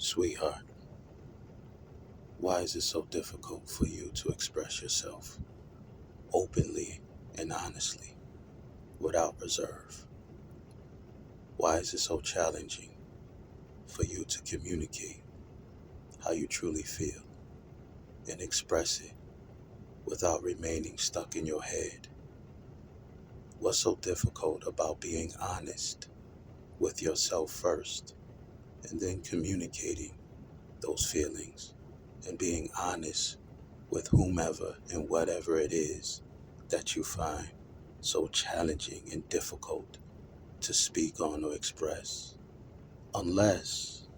Sweetheart, why is it so difficult for you to express yourself openly and honestly without reserve? Why is it so challenging for you to communicate how you truly feel and express it without remaining stuck in your head? What's so difficult about being honest with yourself first and then communicating those feelings and being honest with whomever and whatever it is that you find so challenging and difficult to speak on or express? Unless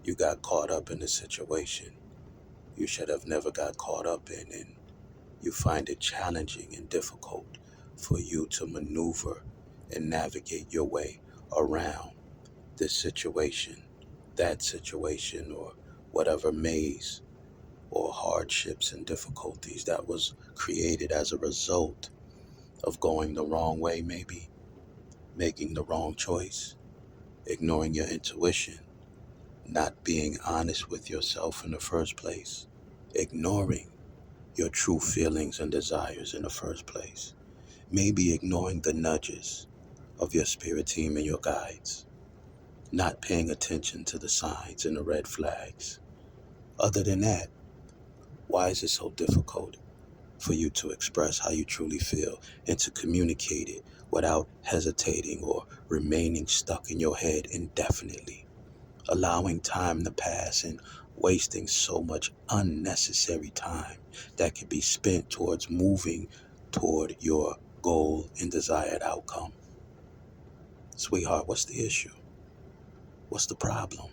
you got caught up in a situation you should have never got caught up in, and you find it challenging and difficult for you to maneuver and navigate your way around this situation, that situation, or whatever maze or hardships and difficulties that was created as a result of going the wrong way, maybe making the wrong choice, ignoring your intuition, not being honest with yourself in the first place, ignoring your true feelings and desires in the first place, maybe ignoring the nudges of your spirit team and your guides, not paying attention to the signs and the red flags. Other than that, why is it so difficult for you to express how you truly feel and to communicate it without hesitating or remaining stuck in your head indefinitely, allowing time to pass and wasting so much unnecessary time that could be spent towards moving toward your goal and desired outcome? Sweetheart, what's the issue? What's the problem?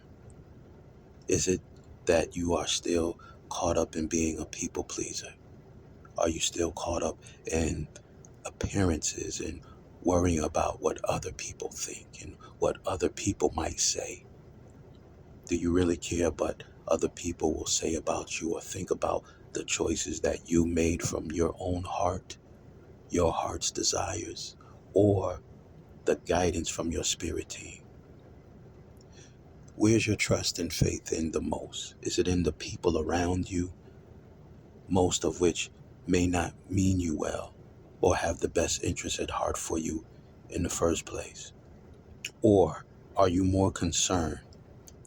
Is it that you are still caught up in being a people pleaser? Are you still caught up in appearances and worrying about what other people think and what other people might say? Do you really care what other people will say about you or think about the choices that you made from your own heart, your heart's desires, or the guidance from your spirit team? Where's your trust and faith in the most? Is it in the people around you, most of which may not mean you well or have the best interest at heart for you in the first place? Or are you more concerned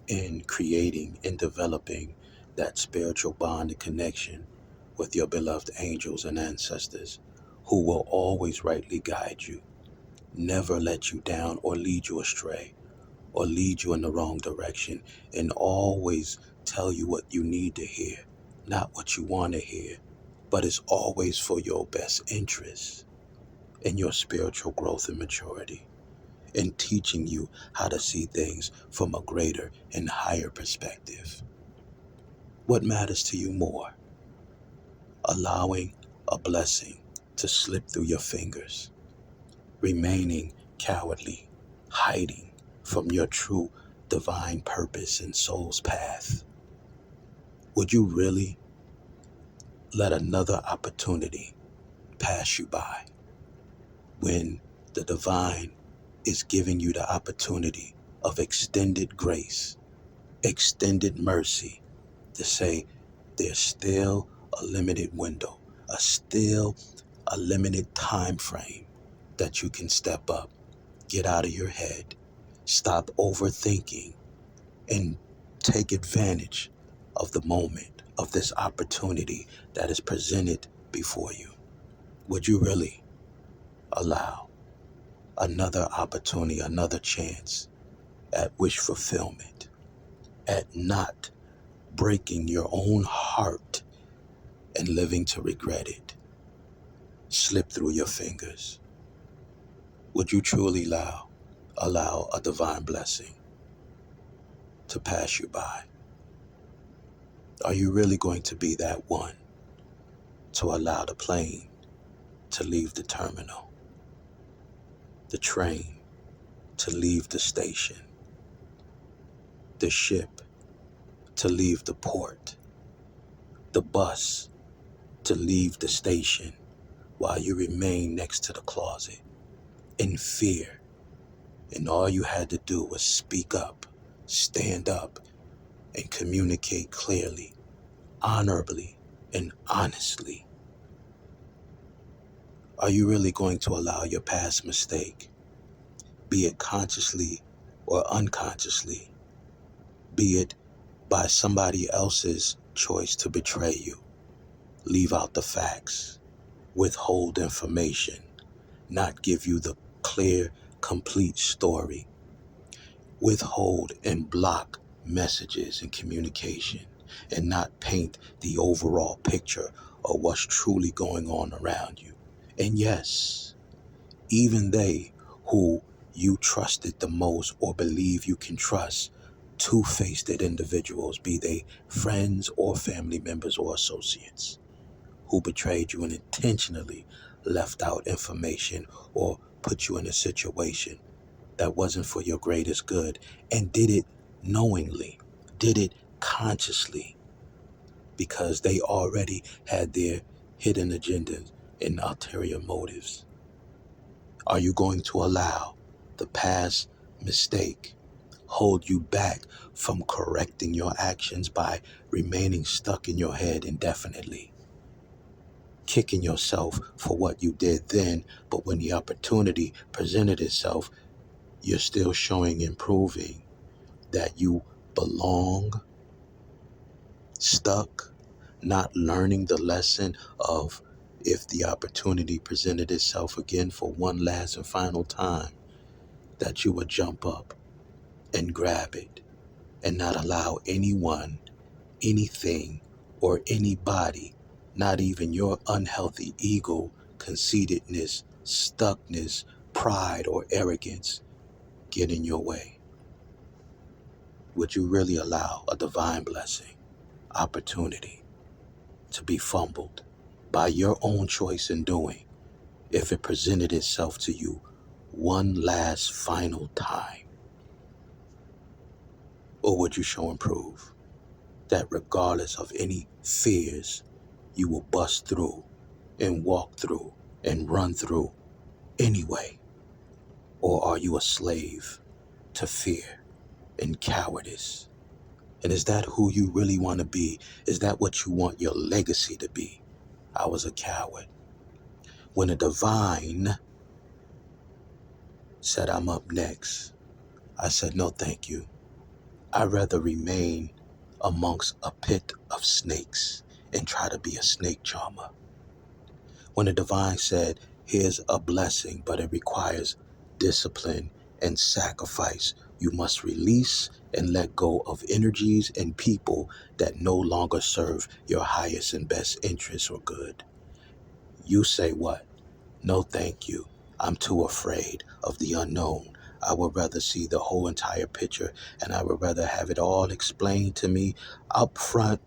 in creating and developing that spiritual bond and connection with your beloved angels and ancestors who will always rightly guide you, never let you down or lead you astray or lead you in the wrong direction, and always tell you what you need to hear, not what you want to hear, but it's always for your best interest in your spiritual growth and maturity, and teaching you how to see things from a greater and higher perspective? What matters to you more? Allowing a blessing to slip through your fingers, remaining cowardly, hiding from your true divine purpose and soul's path? Would you really let another opportunity pass you by when the divine is giving you the opportunity of extended grace, extended mercy, to say there's still a limited window, still a limited time frame that you can step up, get out of your head, stop overthinking, and take advantage of the moment, of this opportunity that is presented before you? Would you really allow another opportunity, another chance at wish fulfillment, at not breaking your own heart and living to regret it, slip through your fingers? Would you truly allow a divine blessing to pass you by? Are you really going to be that one to allow the plane to leave the terminal, the train to leave the station, the ship to leave the port, the bus to leave the station, while you remain next to the closet in fear, and all you had to do was speak up, stand up, and communicate clearly, honorably, and honestly? Are you really going to allow your past mistake, be it consciously or unconsciously, be it by somebody else's choice to betray you, leave out the facts, withhold information, not give you the clear, complete story, withhold and block messages and communication, and not paint the overall picture of what's truly going on around you? And yes, even they who you trusted the most or believe you can trust, two-faced individuals, be they friends or family members or associates, who betrayed you and intentionally left out information or put you in a situation that wasn't for your greatest good, and did it knowingly, did it consciously, because they already had their hidden agendas and ulterior motives. Are you going to allow the past mistake hold you back from correcting your actions by remaining stuck in your head indefinitely, kicking yourself for what you did then, but when the opportunity presented itself, you're still showing and proving that you belong, stuck, not learning the lesson of, if the opportunity presented itself again for one last and final time, that you would jump up and grab it and not allow anyone, anything, or anybody, not even your unhealthy ego, conceitedness, stuckness, pride, or arrogance, get in your way? Would you really allow a divine blessing, opportunity, to be fumbled by your own choice in doing if it presented itself to you one last final time? Or would you show and prove that regardless of any fears, you will bust through and walk through and run through anyway? Or are you a slave to fear and cowardice? And is that who you really want to be? Is that what you want your legacy to be? I was a coward. When the divine said I'm up next, I said no thank you. I'd rather remain amongst a pit of snakes and try to be a snake charmer. When the divine said, here's a blessing, but it requires discipline and sacrifice. You must release and let go of energies and people that no longer serve your highest and best interests or good. You say what? No, thank you. I'm too afraid of the unknown. I would rather see the whole entire picture, and I would rather have it all explained to me up front,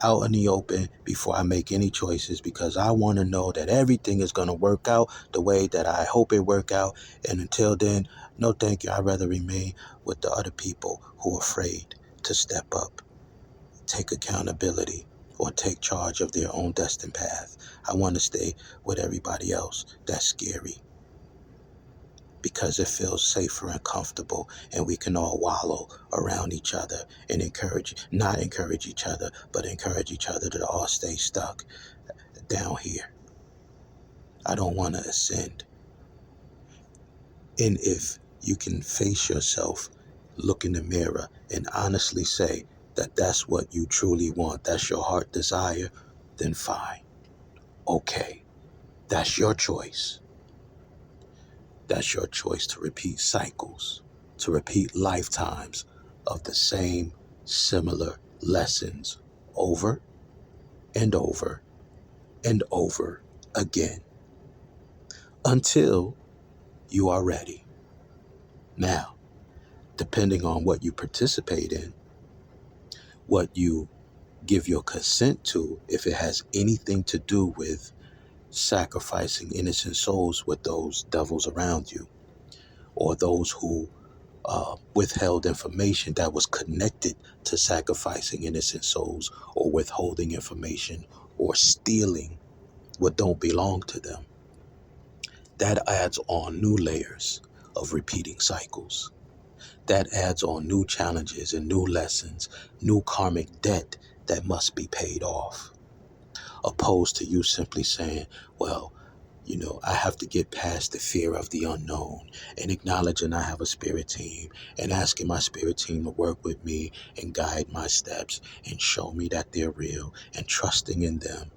out in the open, before I make any choices, because I want to know that everything is going to work out the way that I hope it work out. And until then, no thank you. I'd rather remain with the other people who are afraid to step up, take accountability, or take charge of their own destined path. I want to stay with everybody else that's scary, because it feels safer and comfortable, and we can all wallow around each other and not encourage each other, but encourage each other to all stay stuck down here. I don't want to ascend. And if you can face yourself, look in the mirror, and honestly say that that's what you truly want, that's your heart desire, then fine. Okay, that's your choice. That's your choice to repeat cycles, to repeat lifetimes of the same similar lessons over and over and over again until you are ready. Now, depending on what you participate in, what you give your consent to, if it has anything to do with sacrificing innocent souls with those devils around you, or those who withheld information that was connected to sacrificing innocent souls, or withholding information, or stealing what don't belong to them, that adds on new layers of repeating cycles. That adds on new challenges and new lessons, new karmic debt that must be paid off. Opposed to you simply saying, well, I have to get past the fear of the unknown and acknowledging I have a spirit team and asking my spirit team to work with me and guide my steps and show me that they're real and trusting in them.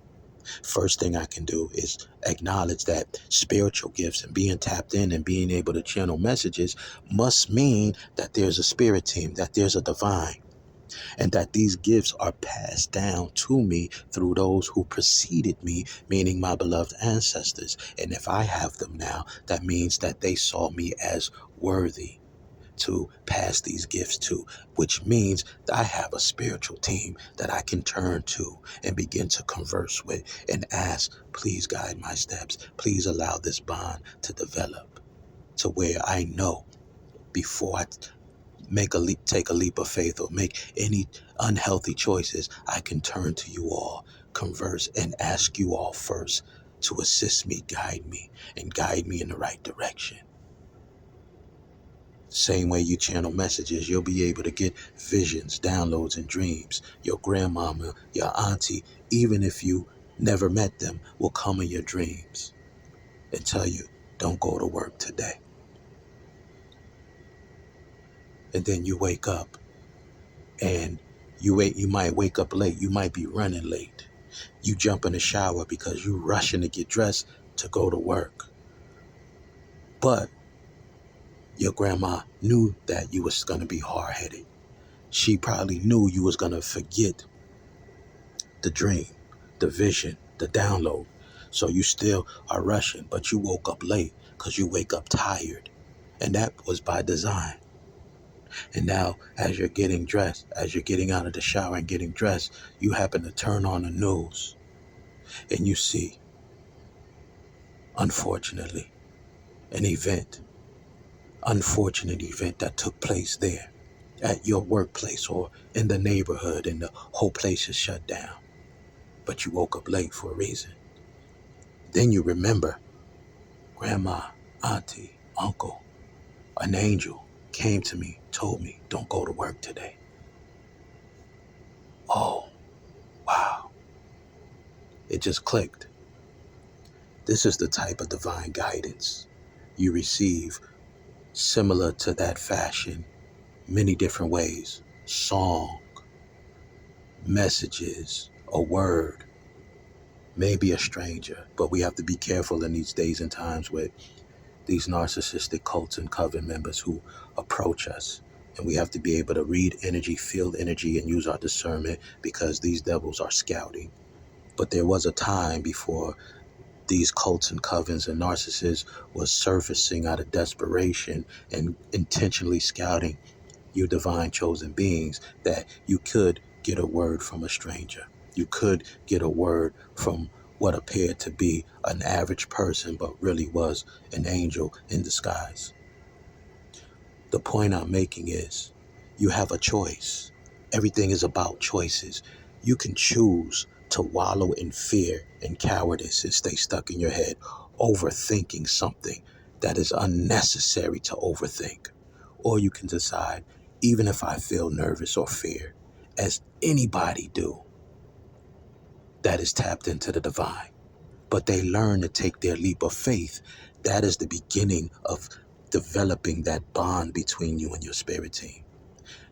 First thing I can do is acknowledge that spiritual gifts and being tapped in and being able to channel messages must mean that there's a spirit team, that there's a divine, and that these gifts are passed down to me through those who preceded me, meaning my beloved ancestors. And if I have them now, that means that they saw me as worthy to pass these gifts to, which means that I have a spiritual team that I can turn to and begin to converse with and ask, please guide my steps. Please allow this bond to develop to where I know before I take a leap of faith or make any unhealthy choices, I can turn to you all, converse, and ask you all first to assist me, and guide me in the right direction. Same way you channel messages, you'll be able to get visions, downloads, and dreams. Your grandmama, your auntie, even if you never met them, will come in your dreams and tell you, don't go to work today. And then you wake up and you might wake up late. You might be running late. You jump in the shower because you're rushing to get dressed to go to work. But your grandma knew that you was going to be hard-headed. She probably knew you was going to forget the dream, the vision, the download. So you still are rushing, but you woke up late because you wake up tired. And that was by design. And now, as you're getting dressed, as you're getting out of the shower and getting dressed, you happen to turn on the news and you see, unfortunately, unfortunate event that took place there at your workplace or in the neighborhood, and the whole place is shut down. But you woke up late for a reason. Then you remember grandma, auntie, uncle, an angel came to me, told me, don't go to work today. Oh, wow. It just clicked. This is the type of divine guidance you receive, similar to that fashion, many different ways. Song, messages, a word, maybe a stranger. But we have to be careful in these days and times with these narcissistic cults and coven members who approach us. And we have to be able to read energy, feel energy, and use our discernment, because these devils are scouting. But there was a time before these cults and covens and narcissists was surfacing out of desperation and intentionally scouting you divine chosen beings, that you could get a word from a stranger. You could get a word from what appeared to be an average person, but really was an angel in disguise. The point I'm making is you have a choice. Everything is about choices. You can choose to wallow in fear and cowardice and stay stuck in your head, overthinking something that is unnecessary to overthink. Or you can decide, even if I feel nervous or fear, as anybody do, that is tapped into the divine, but they learn to take their leap of faith. That is the beginning of developing that bond between you and your spirit team.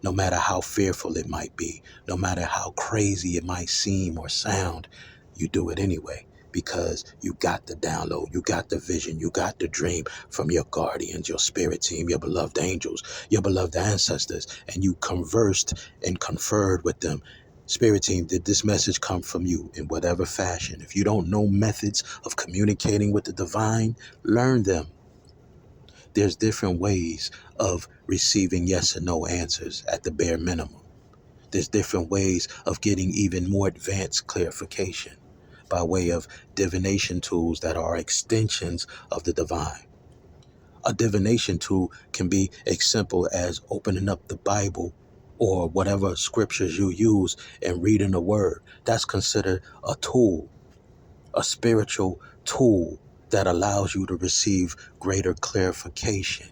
No matter how fearful it might be, no matter how crazy it might seem or sound, you do it anyway, because you got the download, you got the vision, you got the dream from your guardians, your spirit team, your beloved angels, your beloved ancestors, and you conversed and conferred with them. Spirit team, did this message come from you in whatever fashion? If you don't know methods of communicating with the divine, learn them. There's different ways of receiving yes and no answers at the bare minimum. There's different ways of getting even more advanced clarification by way of divination tools that are extensions of the divine. A divination tool can be as simple as opening up the Bible or whatever scriptures you use and reading a word. That's considered a tool, a spiritual tool that allows you to receive greater clarification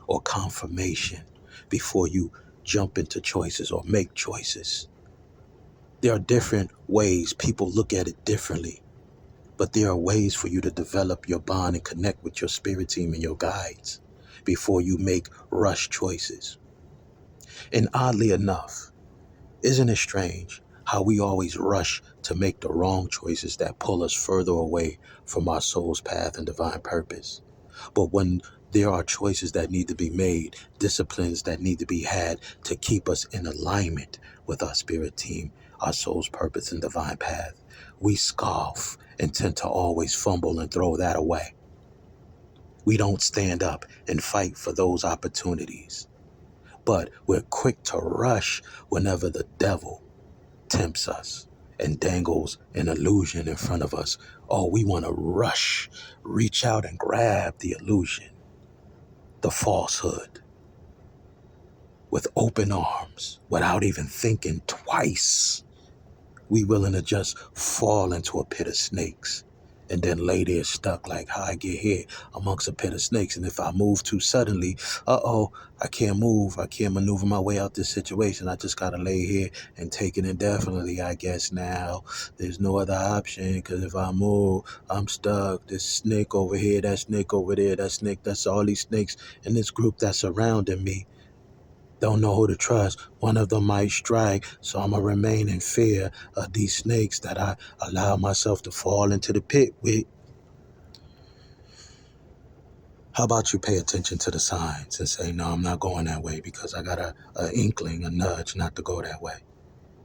or confirmation. before you jump into choices or make choices. There are different ways people look at it differently, but there are ways for you to develop your bond and connect with your spirit team and your guides before you make rush choices. And oddly enough, isn't it strange how we always rush to make the wrong choices that pull us further away from our soul's path and divine purpose? But when there are choices that need to be made, disciplines that need to be had to keep us in alignment with our spirit team, our soul's purpose and divine path, we scoff and tend to always fumble and throw that away. We don't stand up and fight for those opportunities, but we're quick to rush whenever the devil tempts us and dangles an illusion in front of us. Oh, we want to rush, reach out and grab the illusion, the falsehood, with open arms without even thinking twice. We willing to just fall into a pit of snakes and then lay there stuck like how I get here amongst a pit of snakes. And if I move too suddenly, I can't move. I can't maneuver my way out this situation. I just got to lay here and take it indefinitely, I guess now. There's no other option because if I move, I'm stuck. This snake over here, that snake over there, that snake, that's all these snakes in this group that's surrounding me. Don't know who to trust. One of them might strike, so I'm going to remain in fear of these snakes that I allow myself to fall into the pit with. How about you pay attention to the signs and say, no, I'm not going that way because I got a inkling, a nudge not to go that way.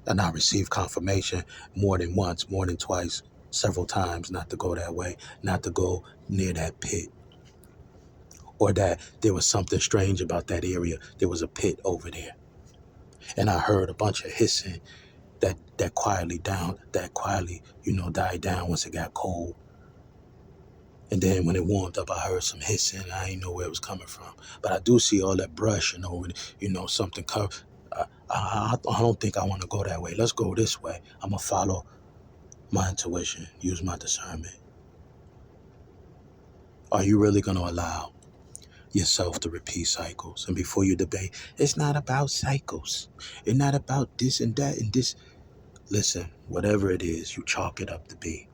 And I receive confirmation more than once, more than twice, several times not to go that way, not to go near that pit. Or that there was something strange about that area. There was a pit over there. And I heard a bunch of hissing that quietly, died down once it got cold. And then when it warmed up, I heard some hissing. I didn't know where it was coming from. But I do see all that brush, something covered. I don't think I want to go that way. Let's go this way. I'm going to follow my intuition, use my discernment. Are you really going to allow yourself to repeat cycles? And before you debate, it's not about cycles. It's not about this and that and this. Listen, whatever it is, you chalk it up to be.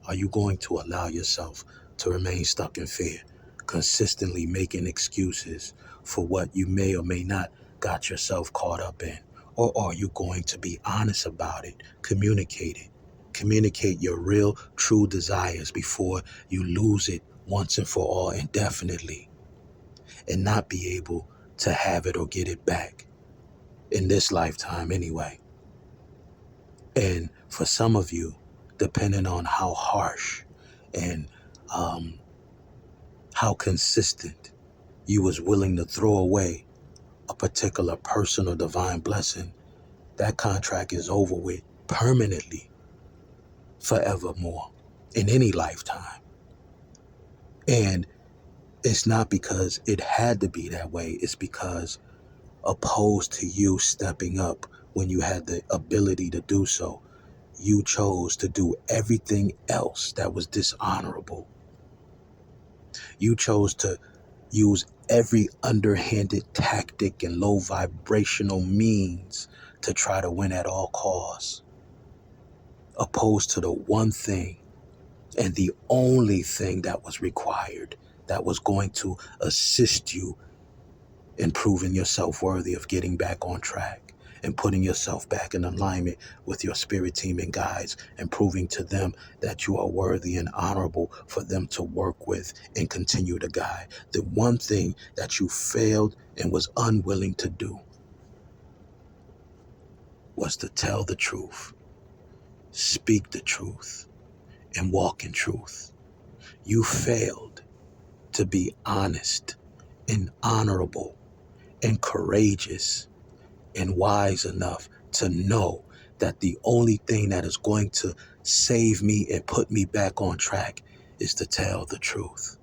Are you going to allow yourself to remain stuck in fear, consistently making excuses for what you may or may not got yourself caught up in? Or are you going to be honest about it, communicate it, communicate your real, true desires before you lose it once and for all indefinitely and not be able to have it or get it back in this lifetime anyway? And for some of you, depending on how harsh and how consistent you was willing to throw away a particular personal divine blessing, that contract is over with permanently, forevermore, in any lifetime. And it's not because it had to be that way. It's because opposed to you stepping up when you had the ability to do so, you chose to do everything else that was dishonorable. You chose to use every underhanded tactic and low vibrational means to try to win at all costs, opposed to the one thing and the only thing that was required, that was going to assist you in proving yourself worthy of getting back on track and putting yourself back in alignment with your spirit team and guides and proving to them that you are worthy and honorable for them to work with and continue to guide. The one thing that you failed and was unwilling to do was to tell the truth, speak the truth, and walk in truth. You failed to be honest and honorable and courageous and wise enough to know that the only thing that is going to save me and put me back on track is to tell the truth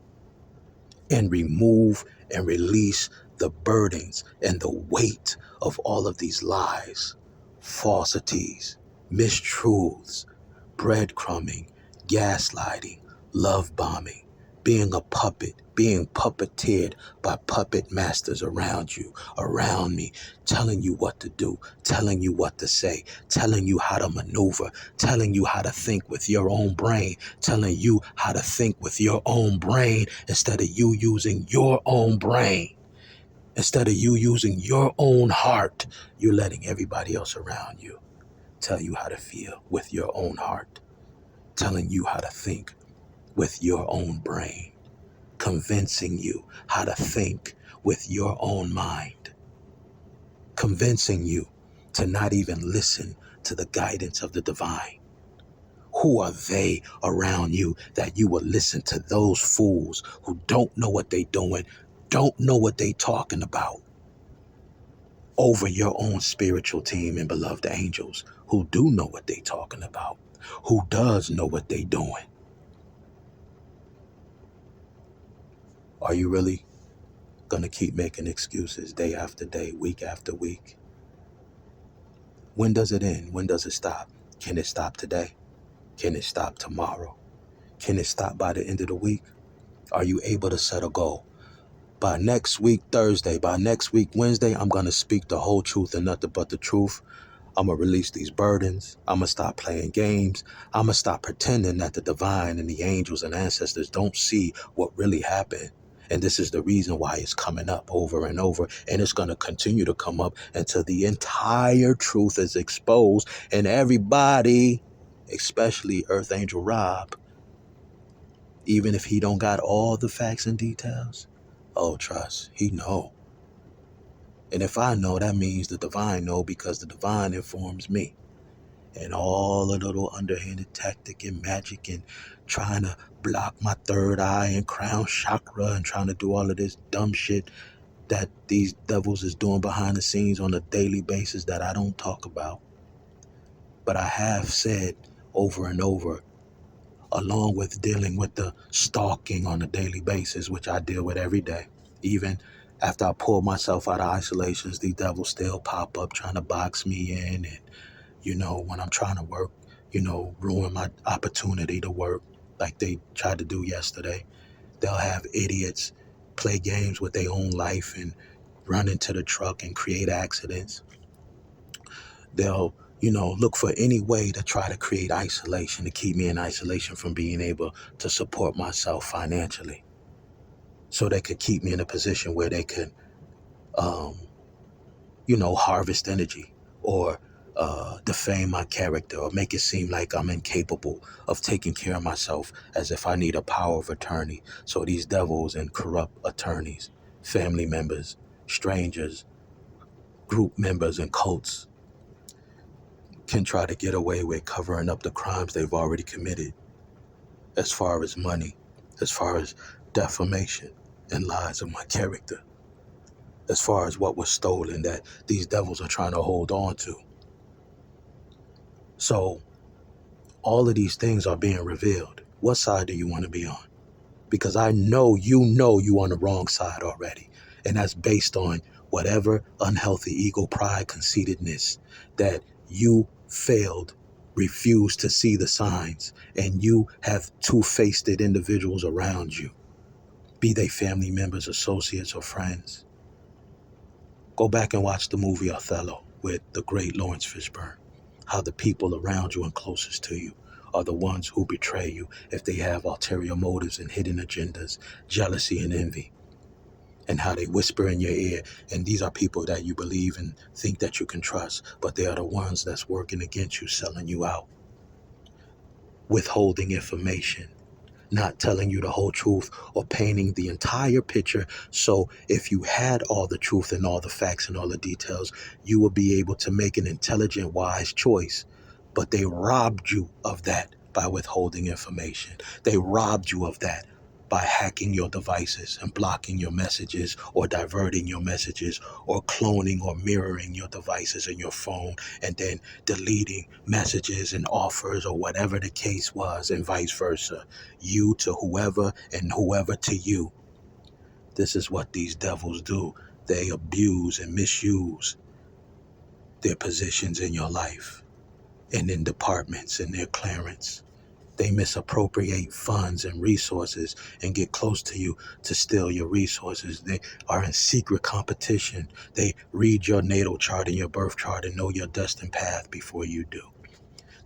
and remove and release the burdens and the weight of all of these lies, falsities, mistruths, breadcrumbing, gaslighting, love bombing, being a puppet, being puppeteered by puppet masters around you, around me, telling you what to do, telling you what to say, telling you how to maneuver, telling you how to think with your own brain, telling you how to think with your own brain instead of you using your own brain. Instead of you using your own heart, you're letting everybody else around you tell you how to feel with your own heart, telling you how to think with your own brain, convincing you how to think with your own mind, convincing you to not even listen to the guidance of the divine. Who are they around you that you will listen to those fools who don't know what they doing, don't know what they talking about, over your own spiritual team and beloved angels who do know what they talking about, who does know what they doing? Are you really gonna keep making excuses day after day, week after week? When does it end? When does it stop? Can it stop today? Can it stop tomorrow? Can it stop by the end of the week? Are you able to set a goal? By next week, Thursday, by next week, Wednesday, I'm going to speak the whole truth and nothing but the truth. I'm going to release these burdens. I'm going to stop playing games. I'm going to stop pretending that the divine and the angels and ancestors don't see what really happened. And this is the reason why it's coming up over and over. And it's going to continue to come up until the entire truth is exposed. And everybody, especially Earth Angel Rob, even if he don't got all the facts and details, oh, trust, he know. And if I know, that means the divine know, because the divine informs me. And all the little underhanded tactic and magic and trying to block my third eye and crown chakra and trying to do all of this dumb shit that these devils is doing behind the scenes on a daily basis that I don't talk about. But I have said over and over, along with dealing with the stalking on a daily basis, which I deal with every day. Even after I pull myself out of isolations, these devils still pop up trying to box me in. And, when I'm trying to work, ruin my opportunity to work like they tried to do yesterday. They'll have idiots play games with their own life and run into the truck and create accidents. They'll look for any way to try to create isolation, to keep me in isolation from being able to support myself financially. So they could keep me in a position where they could, harvest energy or defame my character or make it seem like I'm incapable of taking care of myself, as if I need a power of attorney. So these devils and corrupt attorneys, family members, strangers, group members, and cults can try to get away with covering up the crimes they've already committed, as far as money, as far as defamation and lies of my character, as far as what was stolen that these devils are trying to hold on to. So all of these things are being revealed. What side do you want to be on? Because I know you on the wrong side already. And that's based on whatever unhealthy ego, pride, conceitedness that you failed, refused to see the signs, and you have two-faced individuals around you, be they family members, associates, or friends. Go back and watch the movie Othello with the great Lawrence Fishburne. How the people around you and closest to you are the ones who betray you if they have ulterior motives and hidden agendas, jealousy and envy, and how they whisper in your ear. And these are people that you believe and think that you can trust, but they are the ones that's working against you, selling you out, withholding information, not telling you the whole truth or painting the entire picture. So if you had all the truth and all the facts and all the details, you would be able to make an intelligent, wise choice. But they robbed you of that by withholding information. They robbed you of that by hacking your devices and blocking your messages or diverting your messages or cloning or mirroring your devices in your phone and then deleting messages and offers or whatever the case was, and vice versa. You to whoever and whoever to you. This is what these devils do. They abuse and misuse their positions in your life and in departments and their clearance They misappropriate funds and resources and get close to you to steal your resources. They are in secret competition. They read your natal chart and your birth chart and know your destined path before you do.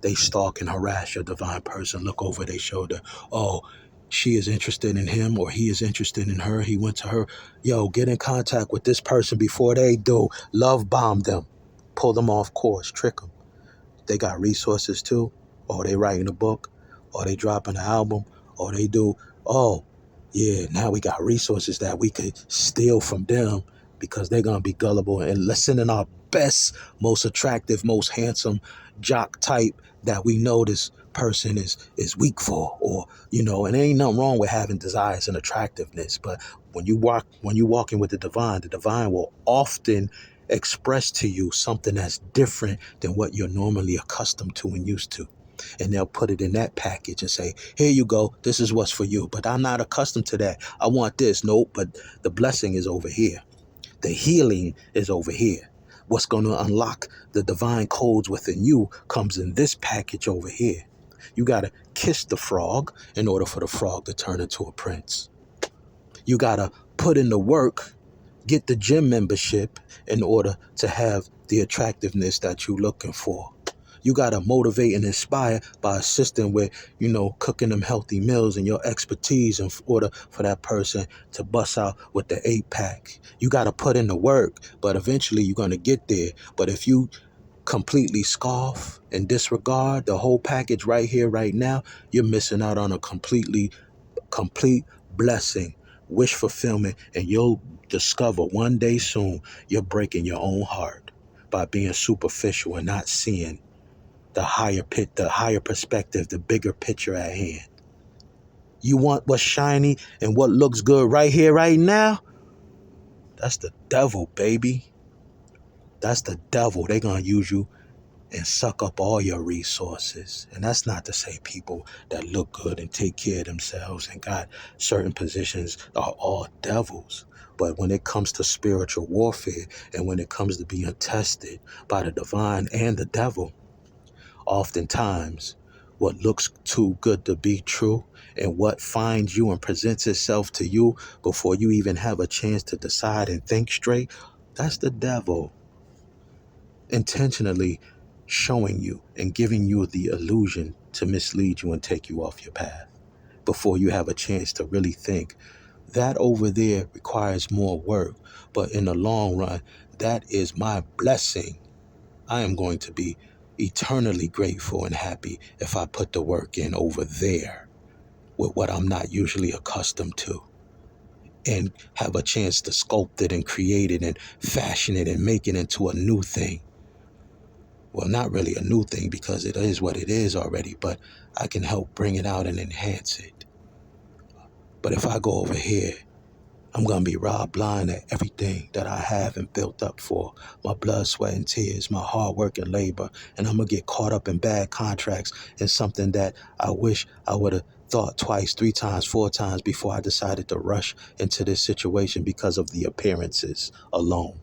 They stalk and harass your divine person, look over their shoulder. Oh, she is interested in him or he is interested in her. He went to her. Yo, get in contact with this person before they do. Love bomb them. Pull them off course. Trick them. They got resources too. Or they writing a book. Or they dropping an album. Or they do. Oh, yeah, now we got resources that we could steal from them because they're going to be gullible and listen in our best, most attractive, most handsome jock type that we know this person is weak for, or and there ain't nothing wrong with having desires and attractiveness, but when you walking with the divine will often express to you something that's different than what you're normally accustomed to and used to. And they'll put it in that package and say, here you go, this is what's for you. But I'm not accustomed to that. I want this. Nope, but the blessing is over here. The healing is over here. What's going to unlock the divine codes within you comes in this package over here. You got to kiss the frog in order for the frog to turn into a prince. You got to put in the work, get the gym membership in order to have the attractiveness that you're looking for. You got to motivate and inspire by assisting with, cooking them healthy meals and your expertise in order for that person to bust out with the 8-pack. You got to put in the work, but eventually you're going to get there. But if you completely scoff and disregard the whole package right here, right now, you're missing out on a complete blessing, wish fulfillment, and you'll discover one day soon you're breaking your own heart by being superficial and not seeing the higher perspective, the bigger picture at hand. You want what's shiny and what looks good right here, right now? That's the devil, baby. That's the devil. They're going to use you and suck up all your resources. And that's not to say people that look good and take care of themselves and got certain positions are all devils. But when it comes to spiritual warfare and when it comes to being tested by the divine and the devil, oftentimes, what looks too good to be true and what finds you and presents itself to you before you even have a chance to decide and think straight, that's the devil intentionally showing you and giving you the illusion to mislead you and take you off your path before you have a chance to really think. That over there requires more work, but in the long run, that is my blessing. I am going to be eternally grateful and happy if I put the work in over there with what I'm not usually accustomed to and have a chance to sculpt it and create it and fashion it and make it into a new thing. Well, not really a new thing because it is what it is already, but I can help bring it out and enhance it. But if I go over here, I'm going to be robbed blind at everything that I have and built up for. My blood, sweat, and tears, my hard work and labor. And I'm going to get caught up in bad contracts and something that I wish I would have thought twice, 3 times, 4 times before I decided to rush into this situation because of the appearances alone.